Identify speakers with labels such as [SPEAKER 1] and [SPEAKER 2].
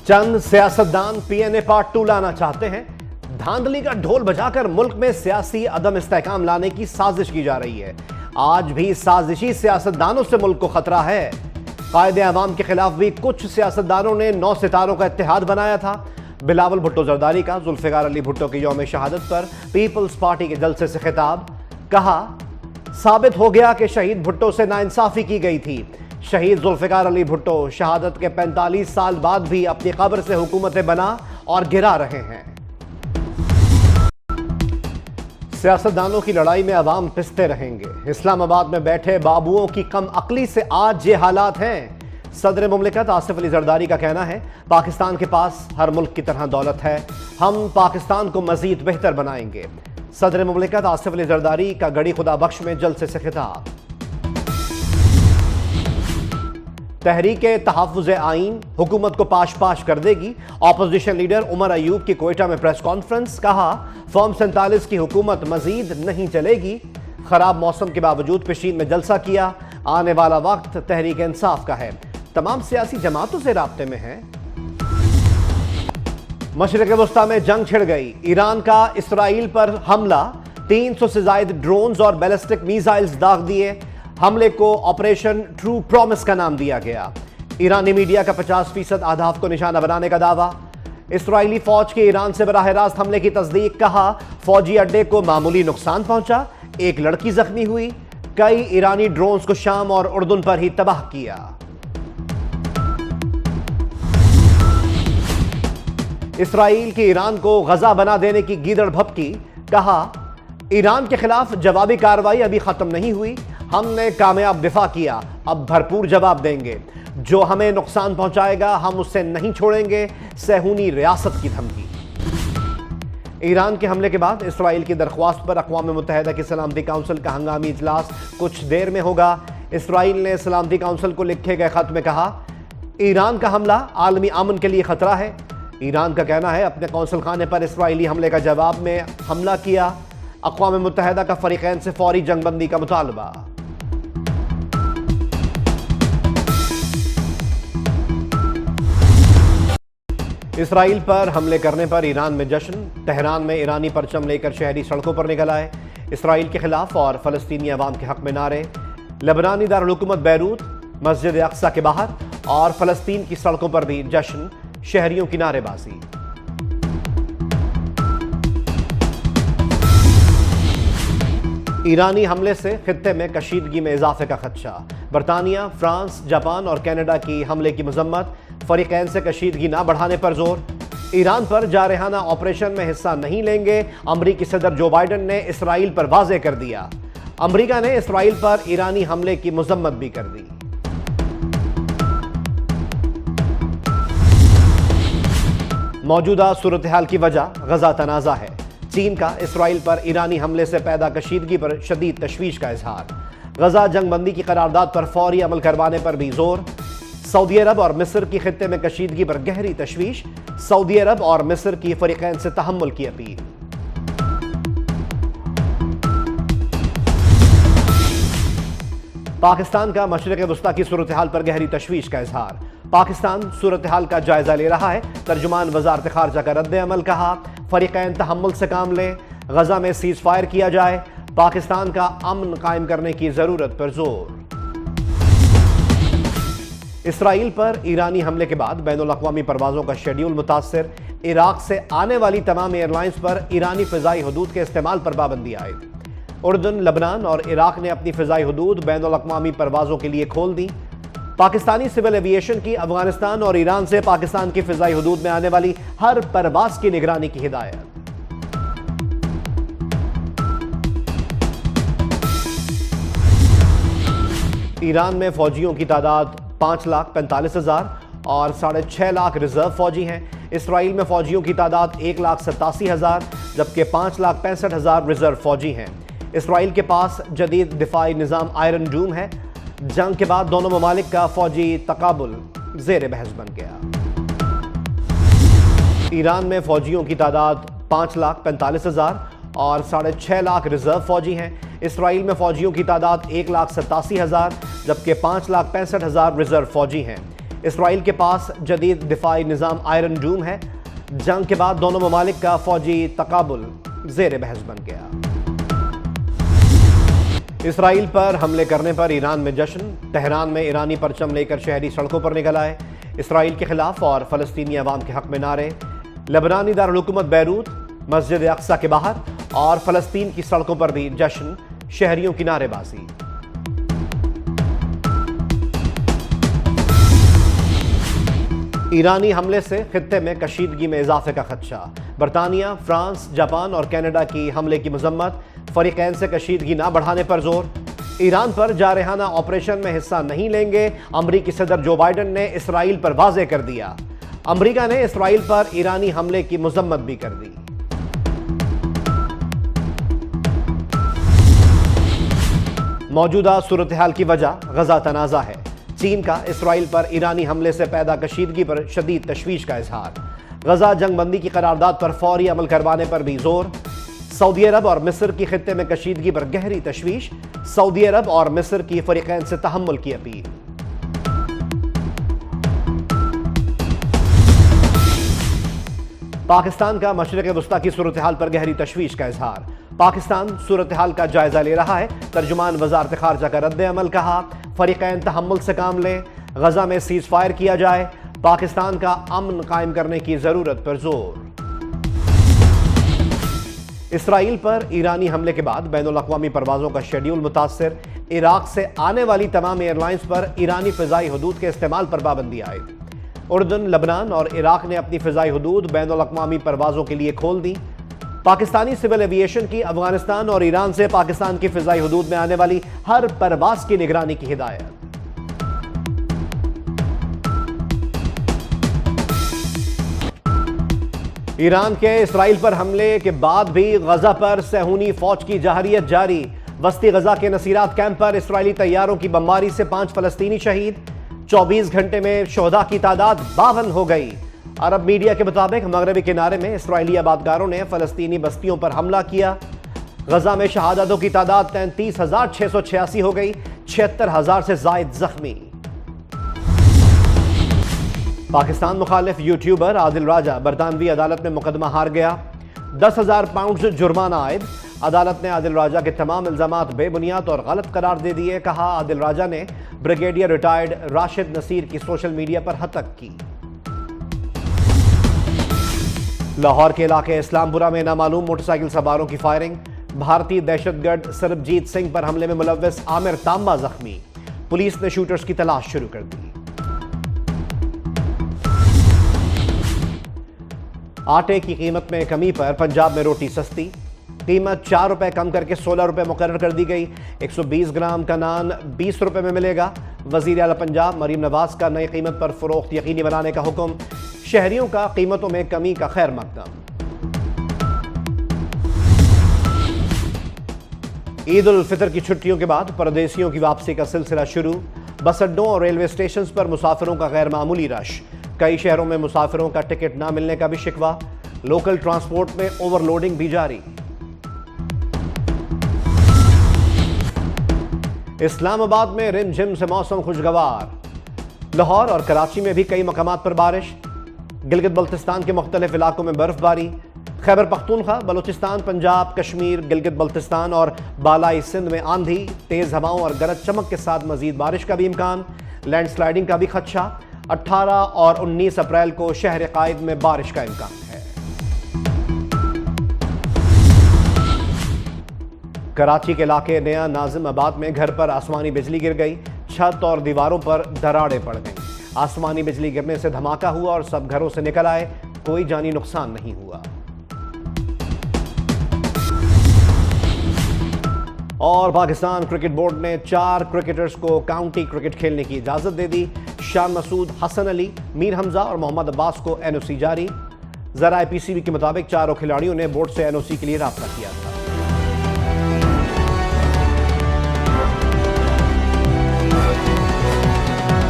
[SPEAKER 1] चंद सियासतदान PNA part 2 लाना चाहते हैं। धांधली का ढोल बजाकर मुल्क में सियासी अदम इस्तेहकाम लाने की साजिश की जा रही है। आज भी साजिशी सियासतदानों से मुल्क को खतरा है। कायदे अवाम के खिलाफ भी कुछ सियासतदानों ने 9 सितारों का इत्तेहाद बनाया था। बिलावल भुट्टो जरदारी का जुल्फिकार अली भुट्टो की यौम शहादत पर पीपल्स पार्टी के जलसे से खिताब। कहा, साबित हो गया कि शहीद भुट्टो से नाइंसाफी की गई थी। शहीद जुल्फिकार अली भुट्टो शहादत के 45 साल बाद भी अपनी कब्र से हुकूमतें बना और गिरा रहे हैं। सियासतदानों की लड़ाई में अवाम पिसते रहेंगे। इस्लामाबाद में बैठे बाबुओं की कम अक्ली से आज ये हालात हैं। सदर मुमलिकत आसिफ अली जरदारी का कहना है, पाकिस्तान के पास हर मुल्क की तरह दौलत है, हम पाकिस्तान को मजीद बेहतर बनाएंगे। सदर मुमलिकत आसिफ अली जरदारी का गड़ी खुदा बख्श में जलसे से खिताब। तहरीके तहफ़्फ़ुज़ आइन हुकूमत को पाश पाश कर देगी। ऑपोजिशन लीडर उमर अयूब की कोयटा में प्रेस कॉन्फ्रेंस। कहा, फॉर्म 47 की हुकूमत मजीद नहीं चलेगी। खराब मौसम के बावजूद पेशीन में जलसा किया। आने वाला वक्त तहरीक इंसाफ का है, तमाम सियासी जमातों से राब्ते में है। मशरिक़ वस्ता में जंग छिड़ गई। ईरान का इसराइल पर हमला, 300 से ज़ायद ड्रोन्स और बैलिस्टिक मिसाइल्स दाग दिए। हमले को ऑपरेशन ट्रू प्रॉमिस का नाम दिया गया। ईरानी मीडिया का 50% अहदाफ को निशाना बनाने का दावा। इसराइली फौज के ईरान से बराह रास्त हमले की तस्दीक। कहा, फौजी अड्डे को मामूली नुकसान पहुंचा, एक लड़की जख्मी हुई। कई ईरानी ड्रोन्स को शाम और उर्दुन पर ही तबाह किया। इसराइल की ईरान को गजा बना देने की गीदड़ भभकी। कहा, ईरान के खिलाफ जवाबी कार्रवाई अभी खत्म नहीं हुई, हमने कामयाब दिफा किया, अब भरपूर जवाब देंगे। जो हमें नुकसान पहुंचाएगा हम उससे नहीं छोड़ेंगे। सहूनी रियासत की धमकी। ईरान के हमले के बाद इसराइल की दरख्वास्त पर अक़वाम मुत्तहिदा की सलामती काउंसिल का हंगामी इजलास कुछ देर में होगा। इसराइल ने सलामती काउंसिल को लिखे गए खत में कहा, ईरान का हमला आलमी अमन के लिए खतरा है। ईरान का कहना है, अपने कौंसल खाने पर इसराइली हमले का जवाब में हमला किया। अक़वाम मुत्तहिदा का फ़रीक़ैन से फौरी जंगबंदी का मुतालबा। इसराइल पर हमले करने पर ईरान में जश्न। तेहरान में ईरानी परचम लेकर शहरी सड़कों पर निकल आए। इसराइल के खिलाफ और फ़लस्तीनी अवाम के हक में नारे। लेबनानी दारुल हुकूमत बैरूत, मस्जिद अक्सा के बाहर और फ़लस्तीन की सड़कों पर भी जश्न, शहरियों की नारेबाजी। ईरानी हमले से खित्ते में कशीदगी में इजाफे का खदशा। बरतानिया, फ्रांस, जापान और कनाडा की हमले की मजम्मत। फरीकैन से कशीदगी ना बढ़ाने पर जोर। ईरान पर जारहाना ऑपरेशन में हिस्सा नहीं लेंगे, अमरीकी सदर जो बाइडन ने इसराइल पर वाज़ेह कर दिया। अमरीका ने इसराइल पर ईरानी हमले की मजम्मत भी कर दी। मौजूदा सूरत हाल की वजह गजा तनाज़ा है। चीन का इसराइल पर ईरानी हमले से पैदा कशीदगी पर शदीद तशवीश का इजहार। गजा जंग बंदी की करारदाद पर फौरी अमल करवाने पर भी जोर। सऊदी अरब और मिस्र की खित्ते में कशीदगी पर गहरी तशवीश। सऊदी अरब और मिस्र की फरीकैन से तहम्मुल की अपील। पाकिस्तान का मशरिक़ वस्ता की सूरत हाल पर गहरी तशवीश का इजहार। पाकिस्तान सूरत हाल का जायजा ले रहा है। तर्जुमान वज़ारत ख़ारजा का रद्द अमल। कहा, फरीकैन तहम्मुल से काम लें, गजा में सीज़ फायर किया जाए, पाकिस्तान का अमन कायम करने की ज़रूरत पर जोर। इसराइल पर ईरानी हमले के बाद बैनुल अक़वामी परवाज़ों का शेड्यूल मुतासर। इराक़ से आने वाली तमाम एयरलाइंस पर ईरानी फ़िज़ाई हदूद के इस्तेमाल पर पाबंदी आयद। उर्दन, लबनान और इराक़ ने अपनी फ़िज़ाई हदूद बैनुल अक़वामी परवाज़ों के लिए खोल दी। पाकिस्तानी सिविल एविएशन की अफ़गानिस्तान और ईरान से पाकिस्तान की फ़िज़ाई हदूद में आने वाली हर परवाज़ की निगरानी की हिदायत। ईरान में फ़ौजियों की तादाद 5,45,000 और 6.5 लाख रिजर्व फ़ौजी हैं। इसराइल में फ़ौजियों की तादाद 1,87,000 जबकि 5,65,000 रिजर्व फ़ौजी हैं। इसराइल के पास जदीद दिफाई निज़ाम आयरन डूम है। जंग के बाद दोनों ममालिक का फ़ौजी तकाबुल ज़ेर बहस बन गया। ईरान में फ़ौजियों की तादाद 5,45,000 और 6.5 लाख रिजर्व फ़ौजी हैं। इसराइल में फ़ौजियों की तादाद 1,87,000 जबकि 5,65,000 रिजर्व फ़ौजी हैं। اسرائیل کے پاس جدید دفاعی نظام آئرن ڈوم ہے۔ جنگ کے بعد دونوں ممالک کا فوجی تقابل زیر بحث بن گیا۔ اسرائیل پر حملے کرنے پر ایران میں جشن، تہران میں ایرانی پرچم لے کر شہری سڑکوں پر نکل آئے۔ اسرائیل کے خلاف اور فلسطینی عوام کے حق میں نعرے۔ لبنانی دارالحکومت بیروت، مسجد اقصی کے باہر اور فلسطین کی سڑکوں پر بھی جشن، شہریوں کی نعرے بازی۔ ایرانی حملے سے خطے میں کشیدگی میں اضافے کا خدشہ۔ برطانیہ، فرانس، جاپان اور کینیڈا کی حملے کی مذمت، فریقین سے کشیدگی نہ بڑھانے پر زور۔ ایران پر جارحانہ آپریشن میں حصہ نہیں لیں گے، امریکی صدر جو بائیڈن نے اسرائیل پر واضح کر دیا۔ امریکہ نے اسرائیل پر ایرانی حملے کی مذمت بھی کر دی۔ موجودہ صورتحال کی وجہ غزہ تنازع ہے۔ چین کا اسرائیل پر ایرانی حملے سے پیدا کشیدگی پر شدید تشویش کا اظہار۔ غزہ جنگ بندی کی قرارداد پر فوری عمل کروانے پر بھی زور۔ سعودی عرب اور مصر کی خطے میں کشیدگی پر گہری تشویش، سعودی عرب اور مصر کی فریقین سے تحمل کی اپیل۔ پاکستان کا مشرق وسطی کی صورتحال پر گہری تشویش کا اظہار۔ پاکستان صورتحال کا جائزہ لے رہا ہے، ترجمان وزارت خارجہ کا رد عمل۔ کہا فریقین تحمل سے کام لیں، غزہ میں سیز فائر کیا جائے، پاکستان کا امن قائم کرنے کی ضرورت پر زور۔ اسرائیل پر ایرانی حملے کے بعد بین الاقوامی پروازوں کا شیڈیول متاثر۔ عراق سے آنے والی تمام ایئر لائنز پر ایرانی فضائی حدود کے استعمال پر پابندی عائد۔ اردن، لبنان اور عراق نے اپنی فضائی حدود بین الاقوامی پروازوں کے لیے کھول دی۔ پاکستانی سول ایویشن کی افغانستان اور ایران سے پاکستان کی فضائی حدود میں آنے والی ہر پرواز کی نگرانی کی ہدایت۔ ایران کے اسرائیل پر حملے کے بعد بھی غزہ پر صہیونی فوج کی جارحیت جاری۔ وسطی غزہ کے نصیرات کیمپ پر اسرائیلی طیاروں کی بمباری سے 5 فلسطینی شہید۔ 24 گھنٹے میں شہداء کی تعداد 52 ہو گئی۔ عرب میڈیا کے مطابق مغربی کنارے میں اسرائیلی آبادکاروں نے فلسطینی بستیوں پر حملہ کیا۔ غزہ میں شہادتوں کی تعداد 33,686 ہو گئی، 76,000 سے زائد زخمی۔ پاکستان مخالف یوٹیوبر عادل راجہ برطانوی عدالت میں مقدمہ ہار گیا۔ 10,000 پاؤنڈز جرمانہ عائد۔ عدالت نے عادل راجہ کے تمام الزامات بے بنیاد اور غلط قرار دے دیے۔ کہا عادل راجہ نے بریگیڈیئر ریٹائرڈ راشد نصیر کی سوشل میڈیا پر ہتک کی۔ لاہور کے علاقے اسلام پورہ میں نامعلوم موٹر سائیکل سواروں کی فائرنگ۔ بھارتی دہشت گرد سربجیت سنگھ پر حملے میں ملوث عامر تانبا زخمی۔ پولیس نے شوٹرز کی تلاش شروع کر دی۔ آٹے کی قیمت میں کمی پر پنجاب میں روٹی سستی۔ قیمت 4 روپے کم کر کے 16 روپے مقرر کر دی گئی۔ 120 گرام کا نان 20 روپے میں ملے گا۔ وزیر اعلیٰ پنجاب مریم نواز کا نئی قیمت پر فروخت یقینی بنانے کا حکم۔ شہریوں کا قیمتوں میں کمی کا خیر مقدم۔ عید الفطر کی چھٹیوں کے بعد پردیسیوں کی واپسی کا سلسلہ شروع۔ بس اڈوں اور ریلوے اسٹیشنز پر مسافروں کا غیر معمولی رش۔ کئی شہروں میں مسافروں کا ٹکٹ نہ ملنے کا بھی شکوہ۔ لوکل ٹرانسپورٹ میں اوور لوڈنگ بھی جاری۔ اسلام آباد میں رم جھم سے موسم خوشگوار۔ لاہور اور کراچی میں بھی کئی مقامات پر بارش۔ گلگت بلتستان کے مختلف علاقوں میں برف باری۔ خیبر پختونخوا، بلوچستان، پنجاب، کشمیر، گلگت بلتستان اور بالائی سندھ میں آندھی، تیز ہواؤں اور گرج چمک کے ساتھ مزید بارش کا بھی امکان۔ لینڈ سلائیڈنگ کا بھی خدشہ۔ 18 اور 19 اپریل کو شہر قائد میں بارش کا امکان ہے۔ کراچی کے علاقے نیا ناظم آباد میں گھر پر آسمانی بجلی گر گئی۔ چھت اور دیواروں پر دراڑیں پڑ گئیں۔ آسمانی بجلی گرنے سے دھماکہ ہوا اور سب گھروں سے نکل آئے۔ کوئی جانی نقصان نہیں ہوا۔ اور پاکستان کرکٹ بورڈ نے 4 کرکٹرز کو کاؤنٹی کرکٹ کھیلنے کی اجازت دے دی۔ شان مسعود، حسن علی، میر حمزہ اور محمد عباس کو NOC جاری۔ ذرائع PCB کے مطابق چاروں کھلاڑیوں نے بورڈ سے NOC کے لیے رابطہ کیا تھا۔